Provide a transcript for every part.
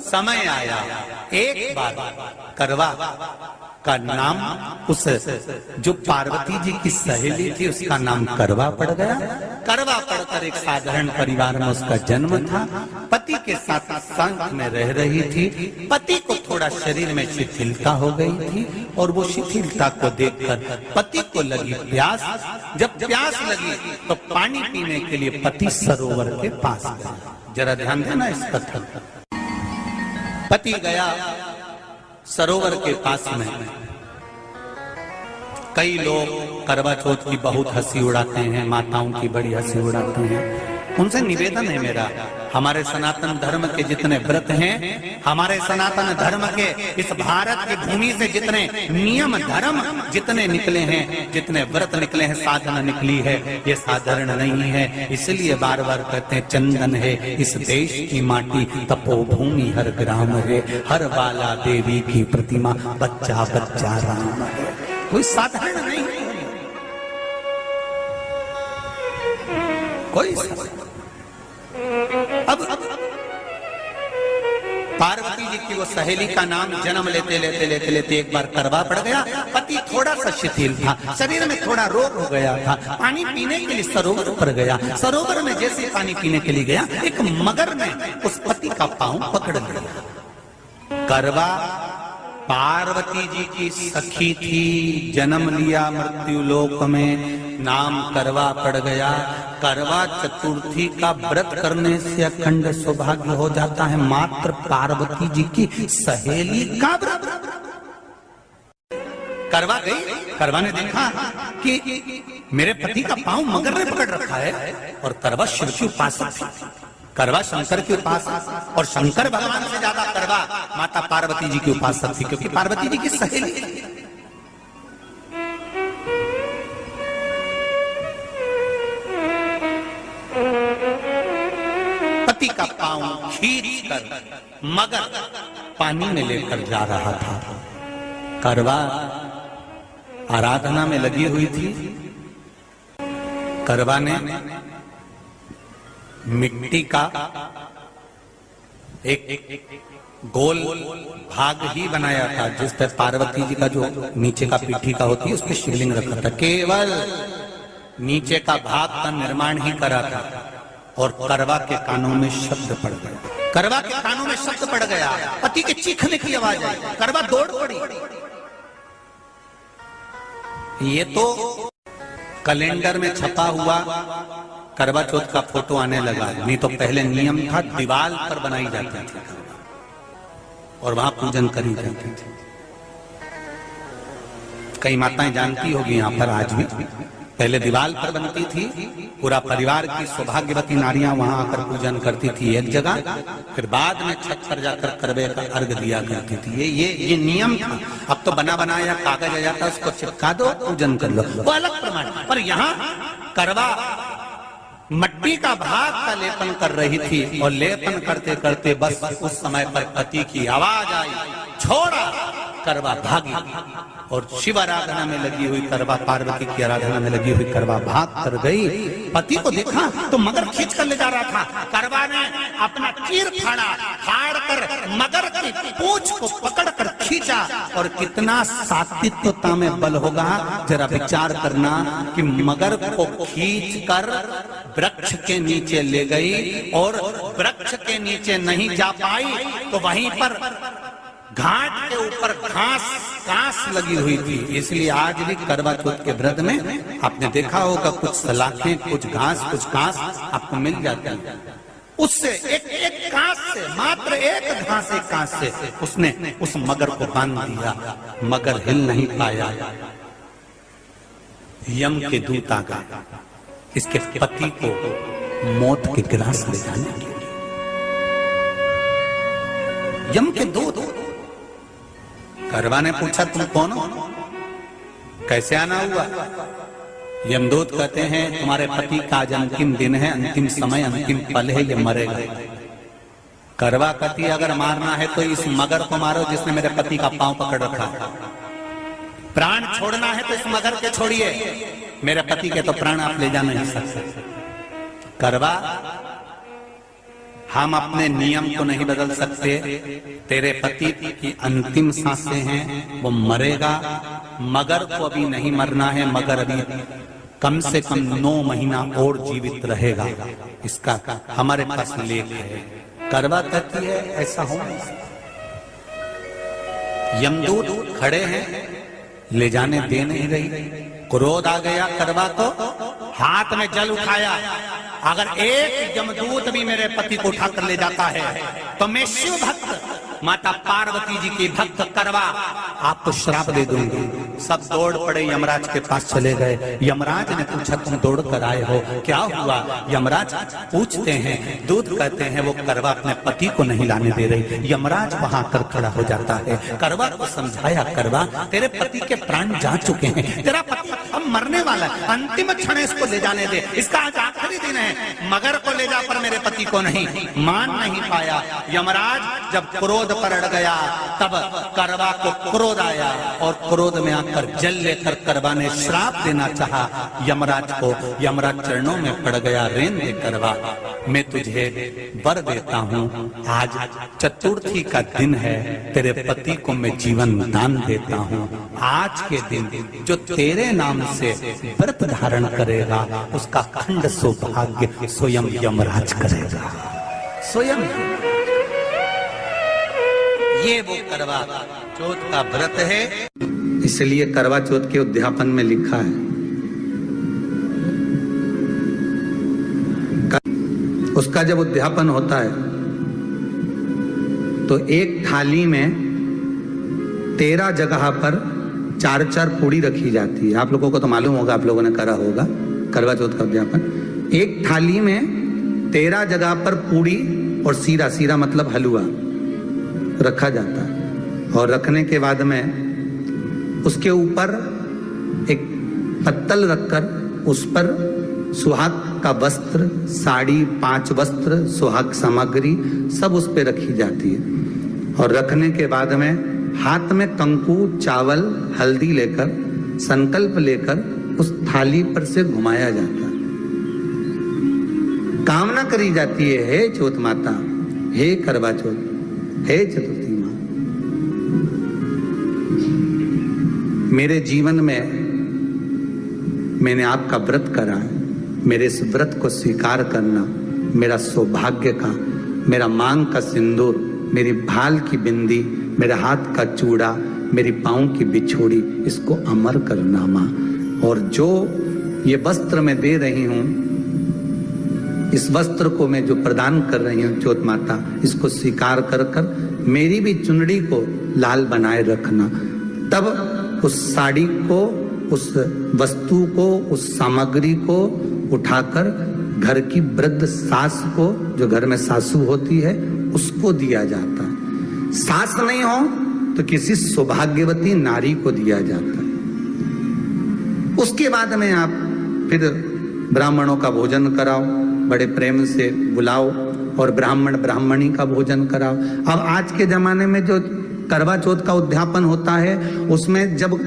समय आया, एक बार करवा का नाम उस जो पार्वती जी की सहेली थी उसका नाम करवा पड़ गया। करवा पड़कर एक साधारण परिवार में उसका जन्म था। पति के साथ संग में रह रही थी। पति को थोड़ा शरीर में शिथिलता हो गई थी और वो शिथिलता को देखकर पति को लगी प्यास। जब प्यास लगी तो पानी पीने के लिए पति सरोवर के पास गया। जरा ध्यान देना इस कथन। पति गया सरोवर के पास में। कई लोग करवा चौथ की बहुत हंसी उड़ाते हैं, माताओं की बड़ी हंसी उड़ाते हैं। उनसे निवेदन है मेरा, हमारे सनातन धर्म के जितने व्रत हैं, हमारे सनातन धर्म के इस भारत की भूमि से जितने नियम धर्म जितने निकले हैं, जितने व्रत निकले हैं, साधना निकली है, ये साधारण नहीं है। इसलिए बार बार कहते हैं चंदन है इस देश की माटी, तपोभूमि हर ग्राम है, हर बाला देवी की प्रतिमा, बच्चा बच्चा राम है। कोई साधारण नहीं, कोई अब पार्वती जी की वो सहेली का नाम जन्म लेते लेते लेते लेते एक बार करवा पड़ गया। पति थोड़ा सा शिथिल था, शरीर में थोड़ा रोग हो गया था। पानी पीने के लिए सरोवर पर गया। सरोवर में जैसे पानी पीने के लिए गया, एक मगर ने उस पति का पांव पकड़ लिया। करवा पार्वती जी की सखी थी, जन्म लिया मृत्यु लोक में, नाम करवा पड़ गया। करवा चतुर्थी का व्रत करने से अखंड सौभाग्य हो जाता है। मात्र पार्वती जी की सहेली का व्रत। करवा गई, करवा ने देखा कि मेरे पति का पांव मगर ने पकड़ रखा है, और करवा शिव की उपासक थी। करवा शंकर के उपासक, और शंकर भगवान से ज्यादा करवा माता पार्वती जी की उपासक थी, क्योंकि पार्वती जी की सहेली थी। पति का पांव खींचकर मगर पानी में लेकर जा रहा था। करवा आराधना में लगी हुई थी। करवा ने मिट्टी का एक गोल भाग ही बनाया था, जिस पर पार्वती जी का जो नीचे का पीठी का होती है उस पर शिवलिंग रखा था। केवल नीचे का भाग का निर्माण ही करा था, और करवा के कानों में शब्द पड़ गया। करवा के कानों में शब्द पड़ गया, पति के चीखने की आवाज आई। करवा दौड़ पड़ी। ये तो कैलेंडर में छपा हुआ करवा चौथ का फोटो आने लगा, नहीं तो पहले नियम था दीवार पर बनाई जाती थी और वहां पूजन करी जाती थी। कई माताएं जानती होगी यहाँ पर आज भी, पहले दीवार पर बनती थी, पूरा परिवार की सौभाग्यवती नारियां वहां आकर पूजन करती थी एक जगह, फिर बाद में छत पर जाकर करवे का अर्घ दिया करती थी। ये नियम था। अब तो बना बनाया कागज आ जाता, उसको चिपका दो, पूजन कर लो, वो अलग प्रमाण। पर यहाँ करवा मट्टी का भाग का लेपन कर रही थी, और लेपन करते करते बस उस समय पर पति की आवाज आई, छोड़ा। करवा भागी, और शिव आराधना में लगी हुई करवा, पार्वती की आराधना में लगी हुई करवा भाग कर गई। पति को देखा तो मगर खींच कर ले जा रहा था। करवा ने अपना चीर फाड़ कर मगर की पूंछ को पकड़ कर खींचा, और कितना सात्विकता में बल होगा जरा विचार करना, कि मगर को खींच कर वृक्ष के नीचे ले गई, और वृक्ष के नीचे नहीं जा पाई तो वहीं पर घाट के ऊपर घास लगी हुई थी। इसलिए आज भी करवा चौथ के व्रत में आपने देखा होगा कुछ सलाखें, कुछ घास आपको मिल जाती है। उससे एक घास से, मात्र एक घास, एक घास से उसने उस मगर को बांध दिया। मगर हिल नहीं पाया। यम के दूत आ गए इसके पति को मौत के ग्रास ले जाने के लिए। यम के दूत। करवा ने पूछा तुम कौन हो, कैसे आना हुआ? यमदूत कहते हैं तुम्हारे पति का आज अंतिम दिन है, अंतिम समय, अंतिम पल है, ये मरेगा। करवा कहती अगर मारना है तो इस मगर को मारो जिसने मेरे पति का पांव पकड़ रखा। प्राण छोड़ना है तो इस मगर के छोड़िए, मेरे पति के तो प्राण आप ले जा नहीं सकते। करवा हम अपने नियम को नहीं बदल सकते। तेरे पति की अंतिम सांसें हैं, वो मरेगा। मगर को अभी नहीं मरना है, मगर अभी कम से कम 9 महीना और जीवित रहेगा। इसका हमारे पास लेख है। करवा कहती है ऐसा हो नहीं सकता। यमदूत खड़े हैं, ले जाने दे नहीं रही। क्रोध आ गया करवा को, हाथ में जल उठाया। अगर एक यमदूत भी मेरे पति को उठाकर ले जाता है तो मैं शिव भक्त माता पार्वती जी की भक्त करवा आपको श्राप दे दूंगी। सब दौड़ पड़े, यमराज के पास चले गए। यमराज ने पूछा तुम दौड़ कर आए हो, क्या हुआ? यमराज पूछते हैं, दूत कहते हैं वो करवा अपने पति को नहीं लाने दे रही। यमराज वहां कर खड़ा हो जाता है। करवा को समझाया, करवा तेरे पति के प्राण जा चुके हैं, तेरा पति अब मरने वाला है, अंतिम क्षण इसको ले जाने दे, इसका आज आखिरी दिन है। मगर को ले जा पर मेरे पति को नहीं। मान नहीं पाया। यमराज जब क्रोध पर अड़ गया तब करवा को क्रोध आया और क्रोध में आकर जल लेकर करवा ने श्राप देना चाहा यमराज को। यमराज चरणों में पड़ गया, रेन दे करवा, मैं तुझे वर देता हूँ। आज चतुर्थी का दिन है, तेरे पति को मैं जीवन दान देता हूँ। आज के दिन जो तेरे नाम से व्रत धारण करेगा उसका खंड सौभाग्य स्वयं यमराज करेगा। स्वयं ये वो करवा चौथ का व्रत है। इसलिए करवा चौथ के उद्यापन में लिखा है, उसका जब उद्यापन होता है तो एक थाली में 13 जगह पर 4-4 पूड़ी रखी जाती है। आप लोगों को तो मालूम होगा, आप लोगों ने करा होगा करवा चौथ का उद्यापन। एक थाली में 13 जगह पर पूड़ी और सीरा, सीरा मतलब हलवा रखा जाता है। और रखने के बाद में उसके ऊपर एक पत्तल रखकर उस पर सुहाग का वस्त्र, साड़ी, 5 वस्त्र, सुहाग सामग्री सब उस पर रखी जाती है। और रखने के बाद में हाथ में कंकु, चावल, हल्दी लेकर संकल्प लेकर उस थाली पर से घुमाया जाता है। कामना करी जाती है, हे चौथ माता, हे करवा चौथ, हे चतुर्थी माँ, मेरे जीवन में मैंने आपका व्रत करा है, मेरे इस व्रत को स्वीकार करना, मेरा सौभाग्य का, मेरा मांग का सिंदूर, मेरी भाल की बिंदी, मेरे हाथ का चूड़ा, मेरी पाँव की बिछोड़ी, इसको अमर करना माँ। और जो ये वस्त्र मैं दे रही हूँ, इस वस्त्र को मैं जो प्रदान कर रही हूँ चौथ माता, इसको स्वीकार कर कर मेरी भी चुनड़ी को लाल बनाए रखना। तब उस साड़ी को, उस वस्तु को, उस सामग्री को उठाकर घर की वृद्ध सास को, जो घर में सासू होती है, उसको दिया जाता है। सास नहीं हो तो किसी सौभाग्यवती नारी को दिया जाता है। उसके बाद में आप फिर ब्राह्मणों का भोजन कराओ, बड़े प्रेम से बुलाओ और ब्राह्मण ब्राह्मणी का भोजन कराओ। अब आज के जमाने में जो करवा चौथ का उद्यापन होता है, उसमें जब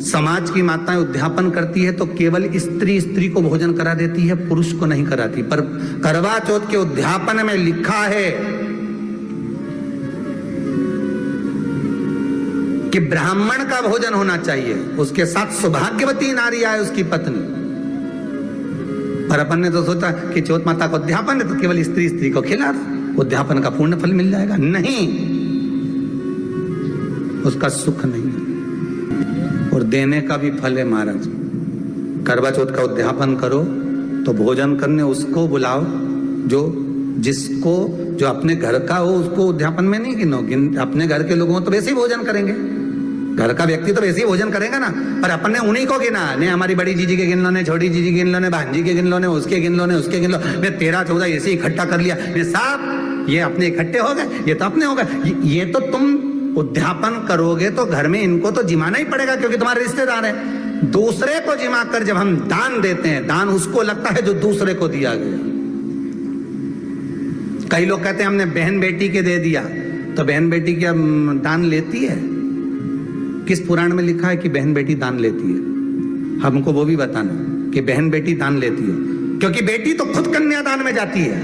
समाज की माताएं उद्यापन करती है तो केवल स्त्री को भोजन करा देती है, पुरुष को नहीं कराती। पर करवा चौथ के उद्यापन में लिखा है कि ब्राह्मण का भोजन होना चाहिए, उसके साथ सौभाग्यवती नारी आए, उसकी पत्नी। पर अपन ने तो सोचा कि चौथ माता का उद्यापन है तो केवल स्त्री को खिला दो, उद्यापन का पूर्ण फल मिल जाएगा। नहीं, उसका सुख नहीं और देने का भी फल है महाराज। करवा चौथ का उद्यापन करो तो भोजन करने उसको बुलाओ जो अपने घर का हो, उसको उद्यापन में नहीं गिनो। अपने घर के लोगों तो वैसे ही भोजन करेंगे, घर का व्यक्ति तो वैसे ही भोजन करेगा ना। पर अपन ने उन्हीं को गिना, ने हमारी बड़ी जीजी के गिन लो, ने छोटी जीजी के गिन लो, ने भांजी के गिन लो, ने उसके गिन लो, ने उसके गिन लो, ने 13-14 ऐसे इकट्ठा कर लिया, ने साहब ये अपने इकट्ठे हो गए, ये तो अपने हो गए। ये तो तुम उद्यापन करोगे तो घर में इनको तो जिमाना ही पड़ेगा क्योंकि तुम्हारे रिश्तेदार हैं। दूसरे को जिमा कर जब हम दान देते हैं, दान उसको लगता है जो दूसरे को दिया गया। कई लोग कहते हैं हमने बहन बेटी के दे दिया, तो बहन बेटी क्या दान लेती है? किस पुराण में लिखा है कि बहन बेटी दान लेती है? हमको वो भी बताना कि बहन बेटी दान लेती है, क्योंकि बेटी तो खुद कन्यादान में जाती है।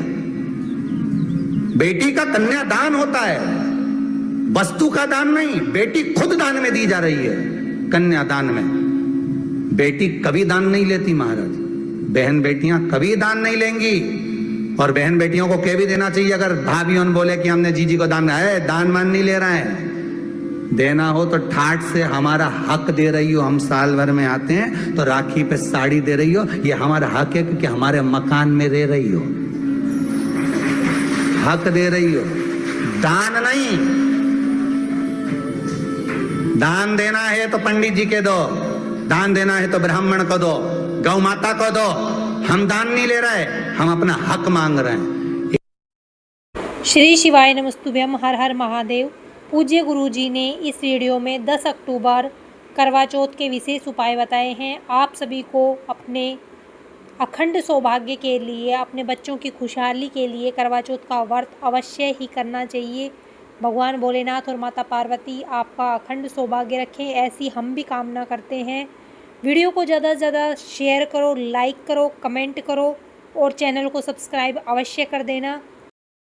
बेटी का कन्यादान होता है, वस्तु का दान नहीं। बेटी खुद दान में दी जा रही है, कन्यादान में। बेटी कभी दान नहीं लेती महाराज, बहन बेटियां कभी दान नहीं लेंगी। और बहन बेटियों को कह भी देना चाहिए, अगर भाभियों बोले कि हमने जीजी को दान, दान मान नहीं ले रहे हैं, देना हो तो ठाट से हमारा हक दे रही हो। हम साल भर में आते हैं तो राखी पे साड़ी दे रही हो, ये हमारा हक है क्योंकि हमारे मकान में रह रही हो, हक दे रही हो, दान नहीं। दान देना है तो पंडित जी के दो, दान देना है तो ब्राह्मण को दो, गौ माता को दो। हम दान नहीं ले रहे, हम अपना हक मांग रहे हैं। श्री शिवाय नमस्तुभ्यम, हर हर महादेव। पूज्य गुरुजी ने इस वीडियो में 10 अक्टूबर करवा चौथ के विशेष उपाय बताए हैं। आप सभी को अपने अखंड सौभाग्य के लिए, अपने बच्चों की खुशहाली के लिए करवा चौथ का व्रत अवश्य ही करना चाहिए। भगवान भोलेनाथ और माता पार्वती आपका अखंड सौभाग्य रखें, ऐसी हम भी कामना करते हैं। वीडियो को ज़्यादा से ज़्यादा शेयर करो, लाइक करो, कमेंट करो और चैनल को सब्सक्राइब अवश्य कर देना।